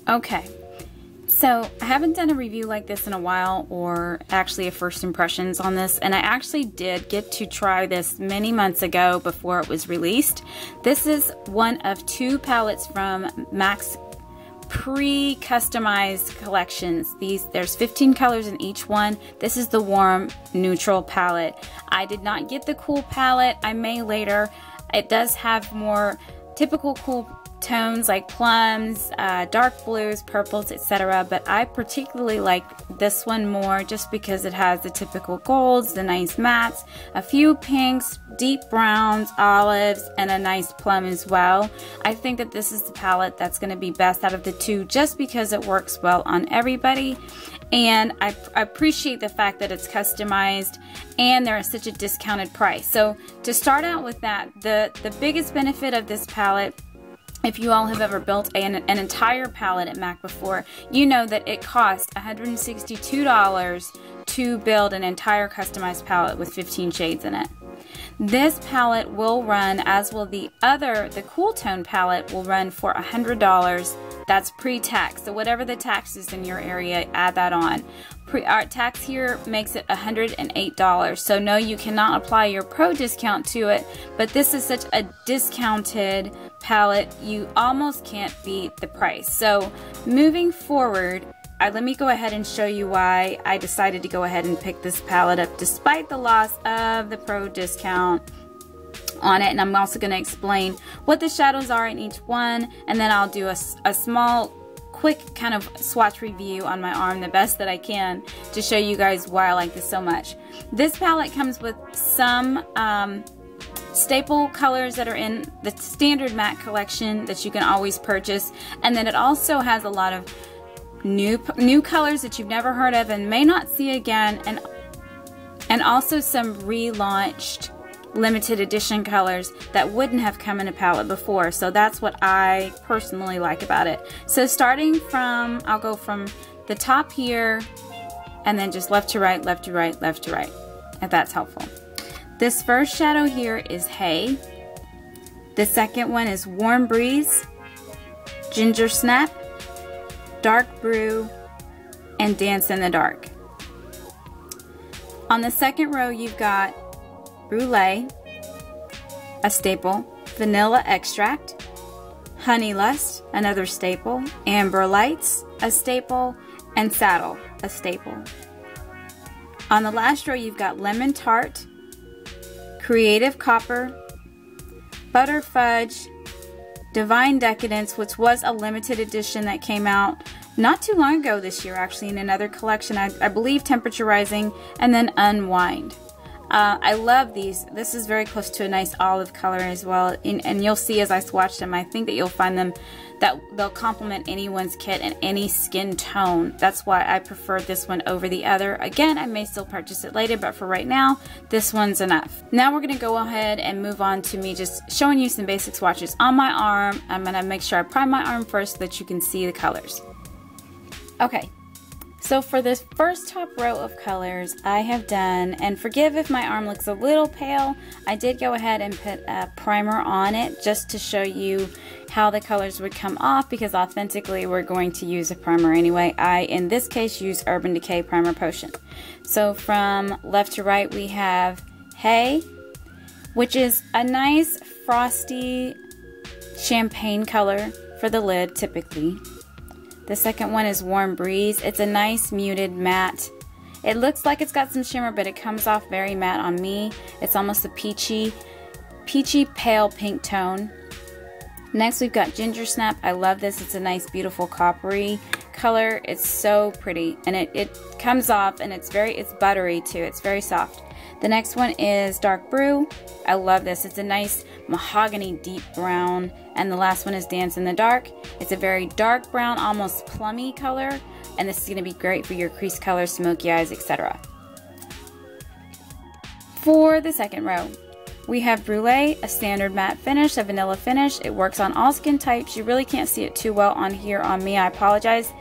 Okay, so I haven't done a review like this in a while, or actually a first impressions on this, and I actually did get to try this many months ago before it was released. This is one of 2 palettes from MAC's pre-customized collections. There's 15 colors in each one. This is the warm neutral palette. I did not get the cool palette. I may later. It does have more typical cool tones like plums, dark blues, purples, etc. But I particularly like this one more just because it has the typical golds, the nice mattes, a few pinks, deep browns, olives, and a nice plum as well. I think that this is the palette that's going to be best out of the 2 just because it works well on everybody. And I appreciate the fact that it's customized and they're at such a discounted price. So to start out with that, the biggest benefit of this palette, if you all have ever built an entire palette at MAC before, you know that it costs $162 to build an entire customized palette with 15 shades in it. This palette will run, as will the cool tone palette will run for $100. That's pre-tax. So whatever the tax is in your area, add that on. Our tax here makes it $108. So no, you cannot apply your pro discount to it, but this is such a discounted palette, you almost can't beat the price. So moving forward, let me go ahead and show you why I decided to go ahead and pick this palette up despite the loss of the pro discount on it. And I'm also going to explain what the shadows are in each one, and then I'll do a small quick kind of swatch review on my arm, the best that I can, to show you guys why I like this so much. This palette comes with some staple colors that are in the standard MAC collection that you can always purchase, and then it also has a lot of new colors that you've never heard of and may not see again, and also some relaunched limited edition colors that wouldn't have come in a palette before. So that's what I personally like about it. So starting from, I'll go from the top here and then just left to right, left to right, left to right, if that's helpful. This first shadow here is Hay. The second one is Warm Breeze, Gingersnap, Dark Brew, and Dance in the Dark. On the second row, you've got Brulee, a staple, Vanilla Extract, Honey Lust, another staple, Amber Lights, a staple, and Saddle, a staple. On the last row, you've got Lemon Tart, Creative Copper, Butter Fudge, Divine Decadence, which was a limited edition that came out not too long ago this year, actually, in another collection, I believe Temperature Rising, and then Unwind. I love these. This is very close to a nice olive color as well, and you'll see as I swatch them, I think that you'll find them that they'll complement anyone's kit and any skin tone. That's why I prefer this one over the other. Again, I may still purchase it later, but for right now, this one's enough. Now we're gonna go ahead and move on to me just showing you some basic swatches on my arm. I'm gonna make sure I prime my arm first so that you can see the colors. Okay. So for this first top row of colors, I have done, and forgive if my arm looks a little pale, I did go ahead and put a primer on it just to show you how the colors would come off, because authentically we're going to use a primer anyway. I, in this case, use Urban Decay Primer Potion. So from left to right, we have Hay, which is a nice frosty champagne color for the lid typically. The second one is Warm Breeze. It's a nice muted matte. It looks like it's got some shimmer, but it comes off very matte on me. It's almost a peachy pale pink tone. Next we've got Gingersnap. I love this. It's a nice beautiful coppery color. It's so pretty, and it comes off, and it's buttery too. It's very soft. The next one is Dark Brew. I love this. It's a nice mahogany deep brown. And the last one is Dance in the Dark. It's a very dark brown, almost plummy color. And this is going to be great for your crease color, smoky eyes, etc. For the second row, we have Brulee, a standard matte finish, a vanilla finish. It works on all skin types. You really can't see it too well on here on me. I apologize.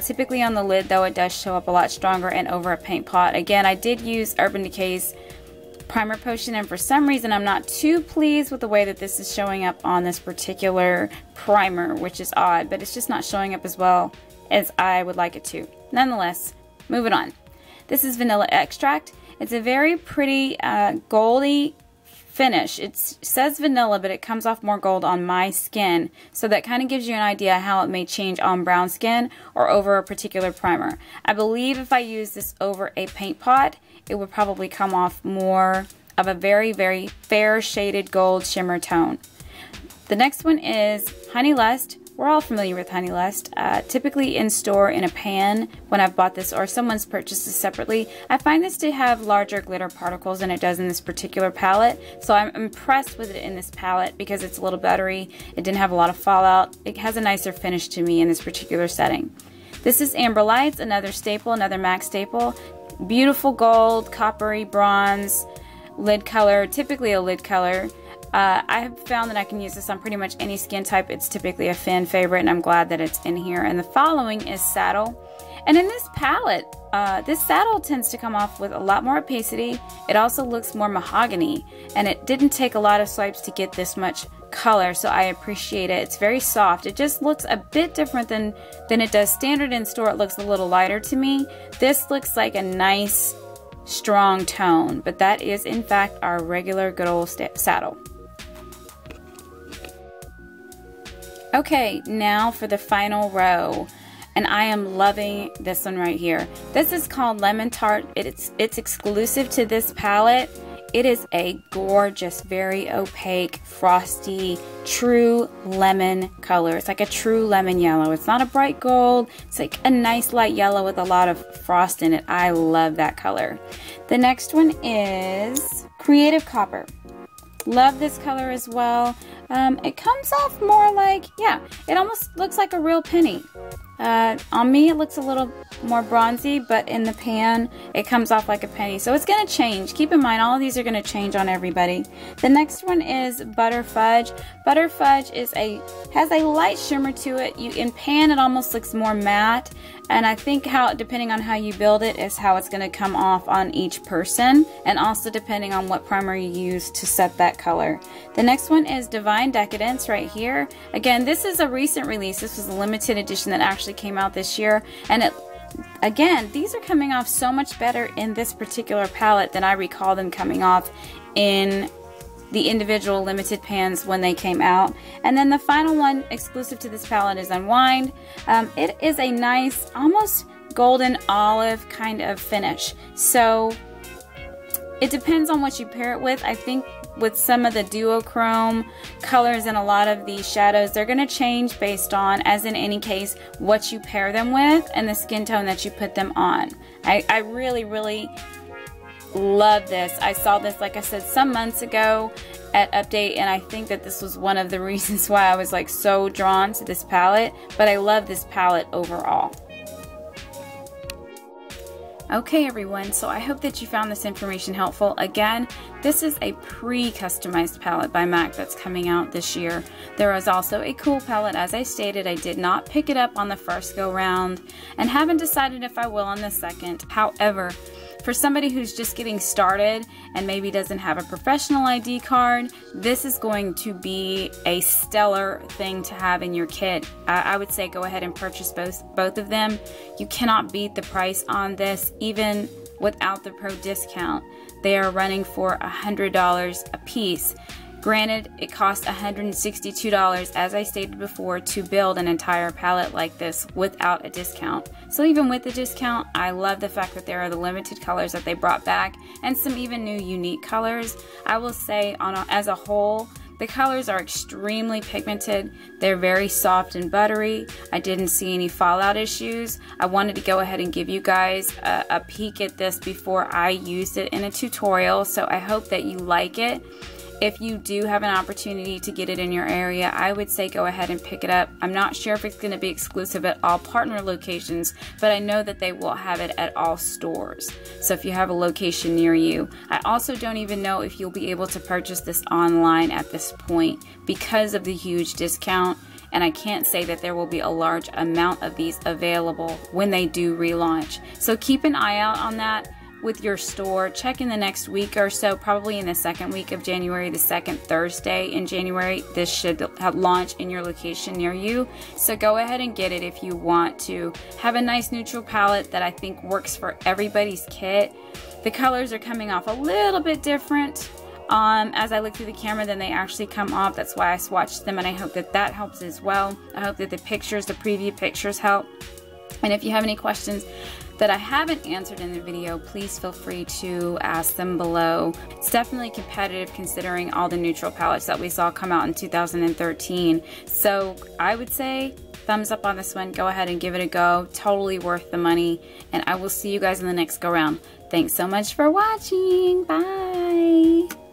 Typically on the lid, though, it does show up a lot stronger and over a paint pot. Again, I did use Urban Decay's primer potion, and for some reason I'm not too pleased with the way that this is showing up on this particular primer, which is odd, but it's just not showing up as well as I would like it to. Nonetheless, moving on. This is vanilla extract. It's a very pretty goldy finish. It says vanilla, but it comes off more gold on my skin, so that kind of gives you an idea how it may change on brown skin or over a particular primer. I believe if I use this over a paint pot, it would probably come off more of a very, very fair shaded gold shimmer tone. The next one is Honey Lust. We're all familiar with Honey Lust. Typically in store in a pan when I've bought this or someone's purchased this separately. I find this to have larger glitter particles than it does in this particular palette. So I'm impressed with it in this palette because it's a little buttery. It didn't have a lot of fallout. It has a nicer finish to me in this particular setting. This is Amber Lights, another staple, another MAC staple. Beautiful gold, coppery, bronze, lid color, typically a lid color. I have found that I can use this on pretty much any skin type. It's typically a fan favorite, and I'm glad that it's in here. And the following is Saddle. And in this palette, this saddle tends to come off with a lot more opacity. It also looks more mahogany, and it didn't take a lot of swipes to get this much color, so I appreciate it. It's very soft. It just looks a bit different than it does standard in store. It looks a little lighter to me. This looks like a nice, strong tone, but that is in fact our regular good old saddle. Okay, now for the final row, and I am loving this one right here. This is called Lemon Tart. It's exclusive to this palette. It is a gorgeous, very opaque, frosty, true lemon color. It's like a true lemon yellow. It's not a bright gold. It's like a nice light yellow with a lot of frost in it. I love that color. The next one is Creative Copper. Love this color as well. It comes off more like, yeah, it almost looks like a real penny. On me it looks a little more bronzy, but in the pan it comes off like a penny. So it's going to change. Keep in mind all of these are going to change on everybody. The next one is Butter Fudge. Butter Fudge has a light shimmer to it. In pan it almost looks more matte, and I think depending on how you build it is how it's going to come off on each person, and also depending on what primer you use to set that color. The next one is Divine Decadence right here. Again, this is a recent release. This was a limited edition that actually came out this year, and again, these are coming off so much better in this particular palette than I recall them coming off in the individual limited pans when they came out. And then the final one exclusive to this palette is Unwind. It is a nice, almost golden olive kind of finish. So it depends on what you pair it with. I think with some of the duochrome colors and a lot of these shadows, they're going to change based on, as in any case, what you pair them with and the skin tone that you put them on. I really, really love this. I saw this, like I said, some months ago at Update, and I think that this was one of the reasons why I was like so drawn to this palette, but I love this palette overall. Okay everyone, so I hope that you found this information helpful. Again, this is a pre-customized palette by MAC that's coming out this year. There is also a cool palette. As I stated, I did not pick it up on the first go round and haven't decided if I will on the second. However, for somebody who's just getting started and maybe doesn't have a professional ID card, this is going to be a stellar thing to have in your kit. I would say go ahead and purchase both of them. You cannot beat the price on this even without the pro discount. They are running for $100 a piece. Granted, it costs $162, as I stated before, to build an entire palette like this without a discount. So even with the discount, I love the fact that there are the limited colors that they brought back and some even new unique colors. I will say as a whole, the colors are extremely pigmented. They're very soft and buttery. I didn't see any fallout issues. I wanted to go ahead and give you guys a peek at this before I used it in a tutorial, so I hope that you like it. If you do have an opportunity to get it in your area, I would say go ahead and pick it up. I'm not sure if it's going to be exclusive at all partner locations, but I know that they will have it at all stores. So if you have a location near you. I also don't even know if you'll be able to purchase this online at this point because of the huge discount, and I can't say that there will be a large amount of these available when they do relaunch. So keep an eye out on that. with your store. Check in the next week or so, probably in the second week of January, the second Thursday in January. This should launch in your location near you. So go ahead and get it if you want to have a nice neutral palette that I think works for everybody's kit. The colors are coming off a little bit different as I look through the camera than they actually come off. That's why I swatched them, and I hope that that helps as well. I hope that the pictures, the preview pictures help. And if you have any questions that I haven't answered in the video, please feel free to ask them below. It's definitely competitive considering all the neutral palettes that we saw come out in 2013. So I would say thumbs up on this one. Go ahead and give it a go. Totally worth the money. And I will see you guys in the next go round. Thanks so much for watching. Bye.